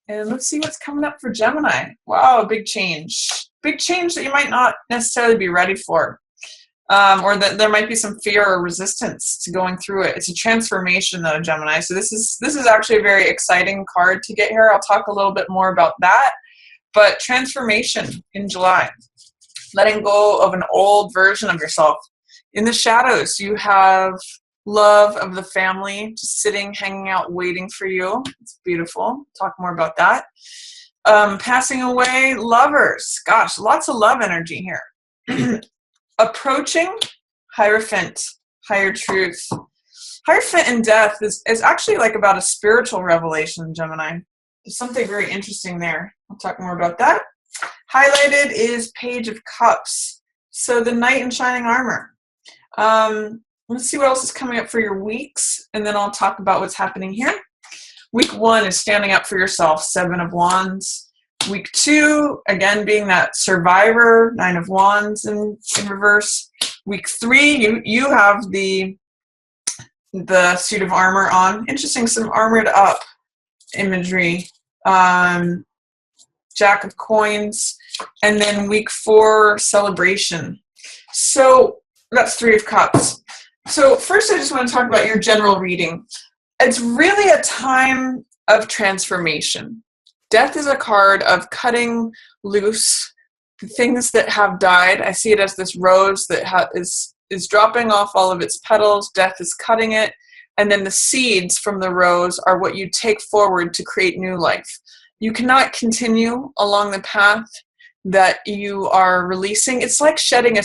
And let's see what's coming up for Gemini. Wow, big change. Big change that you might not necessarily be ready for. Or that there might be some fear or resistance to going through it. It's a transformation though, Gemini. So this is actually a very exciting card to get here. I'll talk a little bit more about that. But transformation in July. Letting go of an old version of yourself. In the shadows, you have love of the family, just sitting, hanging out, waiting for you. It's beautiful. Talk more about that. Passing away, lovers. Gosh, lots of love energy here. Approaching, Hierophant, higher truth. Hierophant in death is actually like about a spiritual revelation, Gemini. There's something very interesting there. I'll talk more about that. Highlighted is Page of Cups. So the Knight in Shining Armor. Let's see what else is coming up for your weeks, and then I'll talk about what's happening here. Week 1 is standing up for yourself, 7 of Wands. Week 2, again, being that survivor, 9 of Wands in reverse. Week 3, you have the suit of armor on. Interesting, some armored up imagery. Jack of Coins. And then week 4, celebration. So that's 3 of Cups. So first I just want to talk about your general reading. It's really a time of transformation. Death is a card of cutting loose the things that have died. I see it as this rose that is dropping off all of its petals. Death is cutting it. And then the seeds from the rose are what you take forward to create new life. You cannot continue along the path that you are releasing. It's like shedding a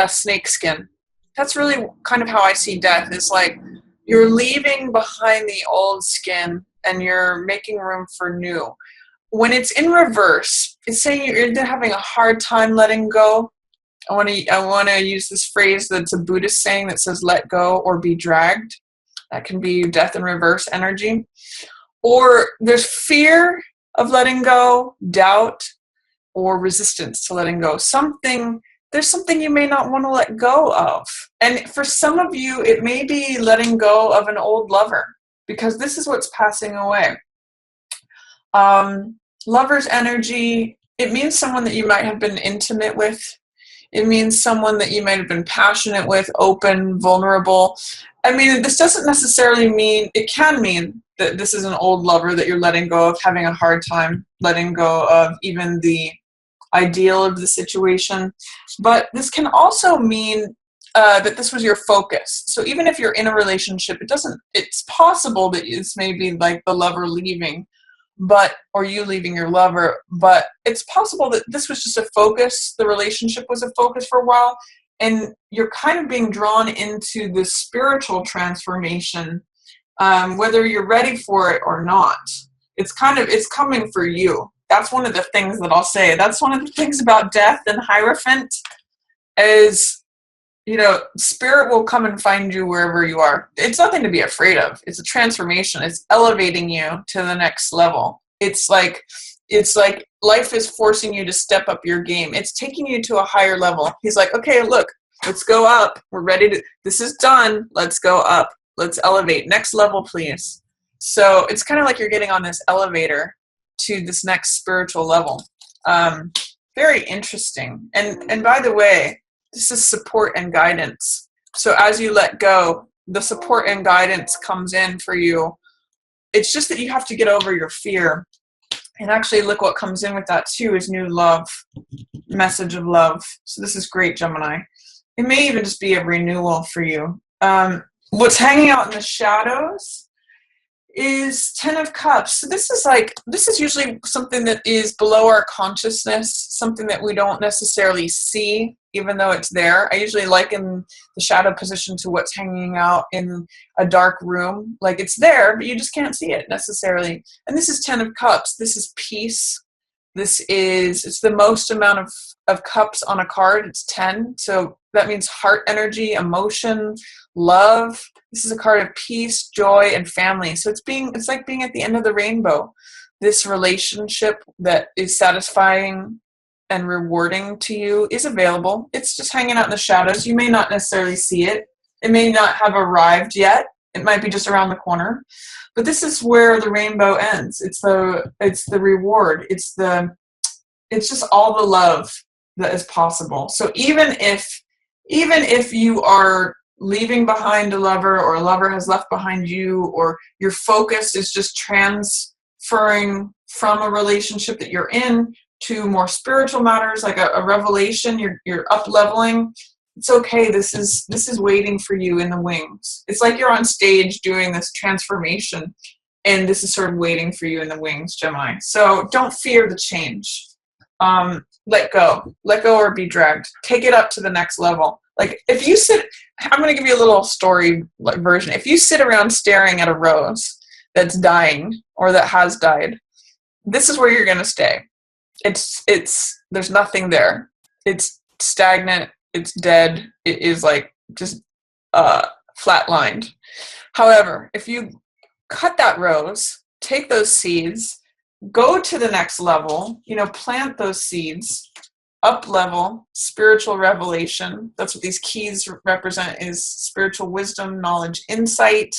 snake skin. That's really kind of how I see death. It's like you're leaving behind the old skin and you're making room for new. When it's in reverse, it's saying you're having a hard time letting go. I want to use this phrase that's a Buddhist saying that says let go or be dragged. That can be death in reverse energy. Or there's fear of letting go, doubt, or resistance to letting go. There's something you may not want to let go of. And for some of you, it may be letting go of an old lover, because this is what's passing away. Lover's energy, it means someone that you might have been intimate with. It means someone that you might have been passionate with, open, vulnerable. I mean, this doesn't necessarily mean, it can mean that this is an old lover that you're letting go of, having a hard time letting go of even the ideal of the situation. But this can also mean that this was your focus. So even if you're in a relationship, it's possible that it's maybe like the lover leaving, or you leaving your lover, but it's possible that this was just a focus. The relationship was a focus for a while, and you're kind of being drawn into the spiritual transformation, whether you're ready for it or not. It's coming for you. That's one of the things that I'll say. That's one of the things about death and Hierophant is, spirit will come and find you wherever you are. It's nothing to be afraid of. It's a transformation. It's elevating you to the next level. It's like life is forcing you to step up your game. It's taking you to a higher level. He's like, okay, look, let's go up. We're ready this is done. Let's go up. Let's elevate. Next level, please. So it's kind of like you're getting on this elevator to this next spiritual level. Very interesting. And by the way, this is support and guidance. So as you let go, the support and guidance comes in for you. It's just that you have to get over your fear. And actually, look what comes in with that too is new love, message of love. So this is great, Gemini. It may even just be a renewal for you. What's hanging out in the shadows is 10 of Cups. So this is usually something that is below our consciousness, something that we don't necessarily see, even though it's there. I usually liken the shadow position to what's hanging out in a dark room. Like it's there, but you just can't see it necessarily. And this is 10 of Cups. This is peace. It's the most amount of cups on a card. It's 10. So that means heart energy, emotion, love. This is a card of peace, joy, and family. So it's like being at the end of the rainbow. This relationship that is satisfying and rewarding to you is available. It's just hanging out in the shadows. You may not necessarily see it. It may not have arrived yet. It might be just around the corner, but this is where the rainbow ends. It's the reward. It's just all the love that is possible. So even if you are leaving behind a lover, or a lover has left behind you, or your focus is just transferring from a relationship that you're in to more spiritual matters, like a revelation, you're up leveling, it's okay. This is waiting for you in the wings. It's like you're on stage doing this transformation, and this is sort of waiting for you in the wings, Gemini. So don't fear the change. Let go or be dragged. Take it up to the next level. Like if you sit, I'm going to give you a little story version. If you sit around staring at a rose that's dying or that has died, this is where you're going to stay. There's nothing there. It's stagnant. It's dead. It is like just flatlined. However, if you cut that rose, take those seeds, go to the next level, plant those seeds, up level, spiritual revelation. That's what these keys represent, is spiritual wisdom, knowledge, insight.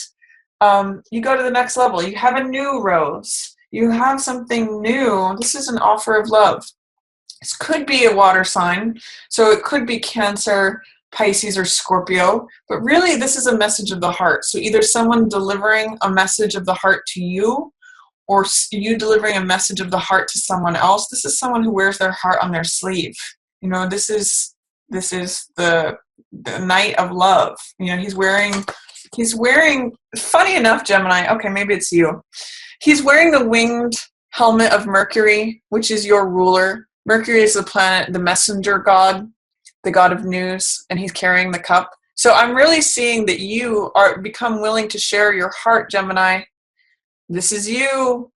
You go to the next level. You have a new rose. You have something new. This is an offer of love. This could be a water sign. So it could be Cancer, Pisces, or Scorpio. But really, this is a message of the heart. So either someone delivering a message of the heart to you, or you delivering a message of the heart to someone else. This is someone who wears their heart on their sleeve. This is the Knight of Love. He's wearing, funny enough, Gemini, okay, maybe it's you. He's wearing the winged helmet of Mercury, which is your ruler. Mercury is the planet, the messenger god, the god of news, and he's carrying the cup. So I'm really seeing that you become willing to share your heart, Gemini. This is you.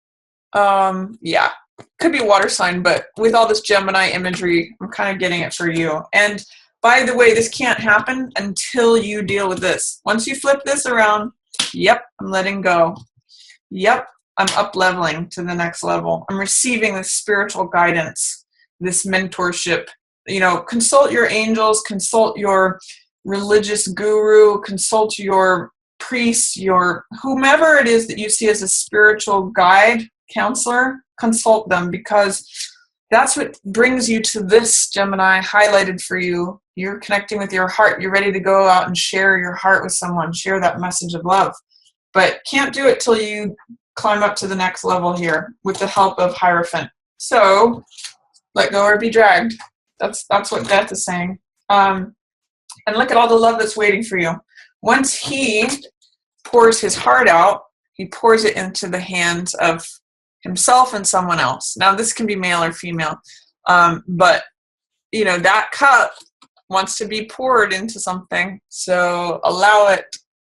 Yeah, could be water sign, but with all this Gemini imagery, I'm kind of getting it for you. And by the way, this can't happen until you deal with this. Once you flip this around, yep, I'm letting go. Yep, I'm up leveling to the next level. I'm receiving this spiritual guidance, this mentorship. Consult your angels, consult your religious guru, consult your priest, your whomever it is that you see as a spiritual guide, counselor, consult them, because that's what brings you to this, Gemini, highlighted for you. You're connecting with your heart. You're ready to go out and share your heart with someone, share that message of love. But can't do it till you climb up to the next level here with the help of Hierophant. So let go or be dragged. That's what death is saying. And look at all the love that's waiting for you. Once he pours his heart out, he pours it into the hands of himself and someone else. Now, this can be male or female, but, that cup wants to be poured into something. So allow it,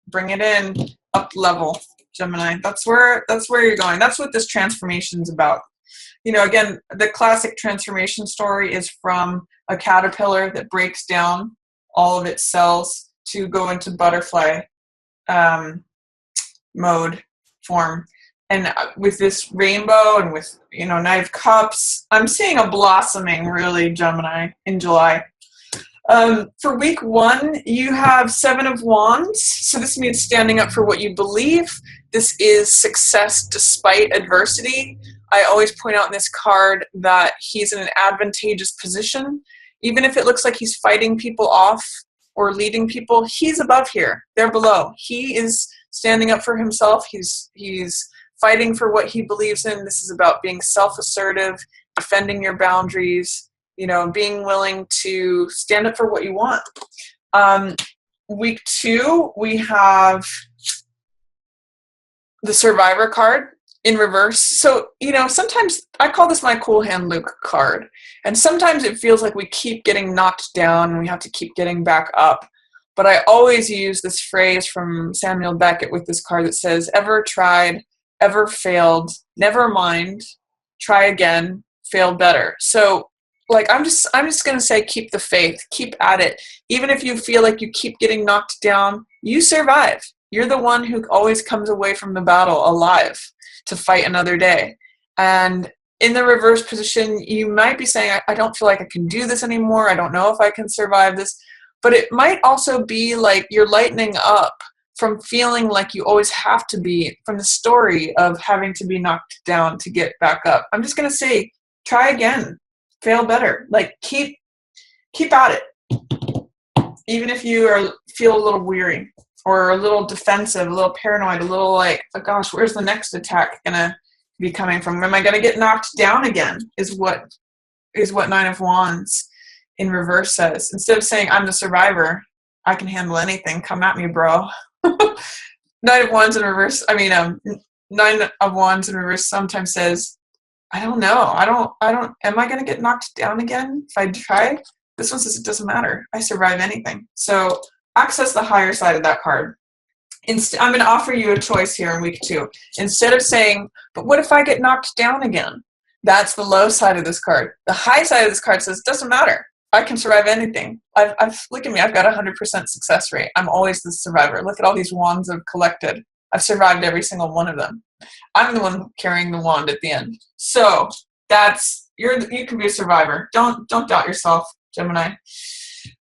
bring it in, up level, Gemini. That's where you're going. That's what this transformation is about. Again, the classic transformation story is from a caterpillar that breaks down all of its cells to go into butterfly mode form. And with this rainbow and with, Knight of Cups, I'm seeing a blossoming, really, Gemini, in July. For week 1, you have 7 of Wands. So this means standing up for what you believe. This is success despite adversity. I always point out in this card that he's in an advantageous position. Even if it looks like he's fighting people off or leading people, he's above here. They're below. He is standing up for himself. He's fighting for what he believes in. This is about being self-assertive, defending your boundaries, being willing to stand up for what you want. Week 2, we have the Survivor card in reverse. So, sometimes I call this my Cool Hand Luke card. And sometimes it feels like we keep getting knocked down and we have to keep getting back up. But I always use this phrase from Samuel Beckett with this card that says, ever tried, ever failed, never mind, try again, fail better. So I'm just going to say, keep the faith, keep at it. Even if you feel like you keep getting knocked down, you survive. You're the one who always comes away from the battle alive to fight another day. And in the reverse position, you might be saying, I don't feel like I can do this anymore. I don't know if I can survive this. But it might also be like you're lightening up from feeling like you always have to be, from the story of having to be knocked down to get back up. I'm just going to say, try again, fail better. Like keep at it. Even if you feel a little weary or a little defensive, a little paranoid, a little like, oh gosh, where's the next attack going to be coming from? Am I going to get knocked down again? Is what Nine of Wands in reverse says. Instead of saying I'm the survivor, I can handle anything, come at me, bro. Nine of Wands in reverse, Nine of Wands in reverse sometimes says, I don't know. Am I going to get knocked down again if I try? This one says it doesn't matter. I survive anything. So access the higher side of that card. I'm going to offer you a choice here in week 2. Instead of saying, but what if I get knocked down again? That's the low side of this card. The high side of this card says, doesn't matter. I can survive anything. Look at me. I've got a 100% success rate. I'm always the survivor. Look at all these wands I've collected. I've survived every single one of them. I'm the one carrying the wand at the end. So you can be a survivor. Don't doubt yourself, Gemini.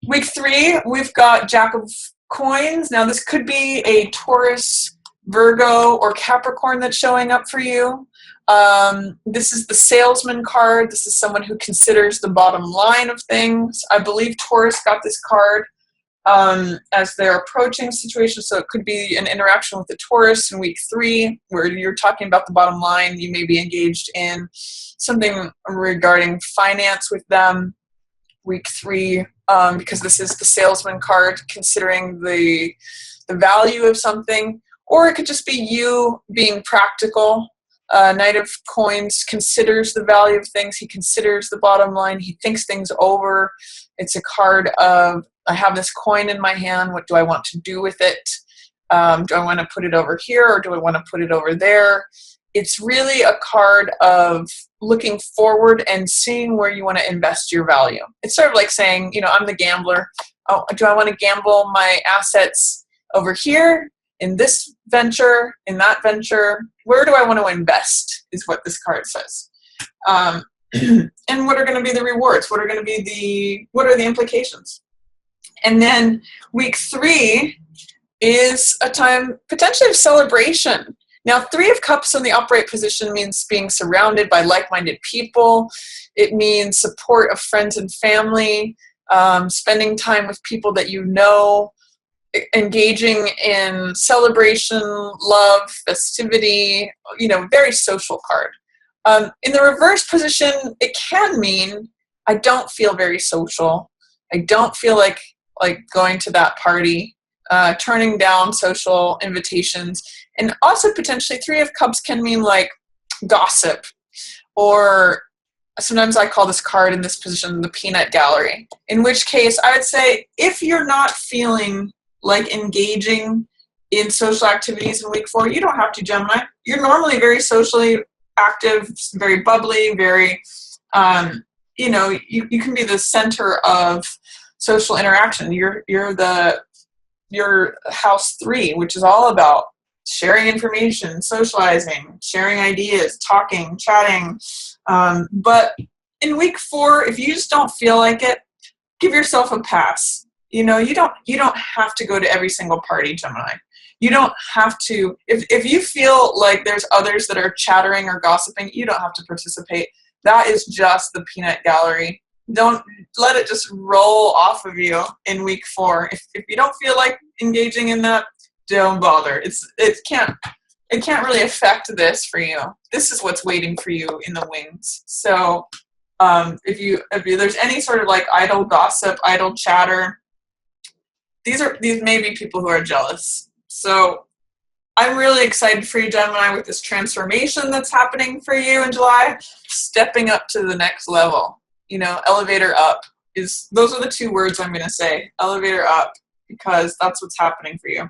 Week 3, we've got Jack of Coins. Now this could be a Taurus, Virgo, or Capricorn that's showing up for you. This is the salesman card. This is someone who considers the bottom line of things. I believe Taurus got this card as they're approaching situations. So it could be an interaction with the Taurus in week 3 where you're talking about the bottom line. You may be engaged in something regarding finance with them. Week 3, because this is the salesman card, considering the value of something. Or it could just be you being practical. Knight of Coins considers the value of things. He considers the bottom line. He thinks things over. It's a card of, I have this coin in my hand. What do I want to do with it? Do I want to put it over here or do I want to put it over there? It's really a card of looking forward and seeing where you want to invest your value. It's sort of like saying, I'm the gambler. Oh, do I want to gamble my assets over here, in this venture, in that venture? Where do I want to invest is what this card says. And what are going to be the rewards? What are the implications? And then week 3 is a time potentially of celebration. Now, 3 of Cups in the upright position means being surrounded by like-minded people. It means support of friends and family, spending time with people that you know, engaging in celebration, love, festivity, very social card. In the reverse position, it can mean I don't feel very social. I don't feel like going to that party, turning down social invitations. And also potentially 3 of Cups can mean like gossip, or sometimes I call this card in this position the peanut gallery, in which case I would say if you're not feeling like engaging in social activities in week 4, you don't have to, Gemini. You're normally very socially active, very bubbly, very, you can be the center of social interaction. You're house 3, which is all about sharing information, socializing, sharing ideas, talking, chatting. But in week 4, if you just don't feel like it, give yourself a pass. You don't have to go to every single party, Gemini. You don't have to, if you feel like there's others that are chattering or gossiping, you don't have to participate. That is just the peanut gallery. Don't let it just roll off of you in week 4. If you don't feel like engaging in that, don't bother. It can't really affect this for you. This is what's waiting for you in the wings. So if there's any sort of like idle gossip, idle chatter, these may be people who are jealous. So I'm really excited for you, Gemini, with this transformation that's happening for you in July, stepping up to the next level. Elevator up those are the 2 words I'm going to say, elevator up, because that's what's happening for you.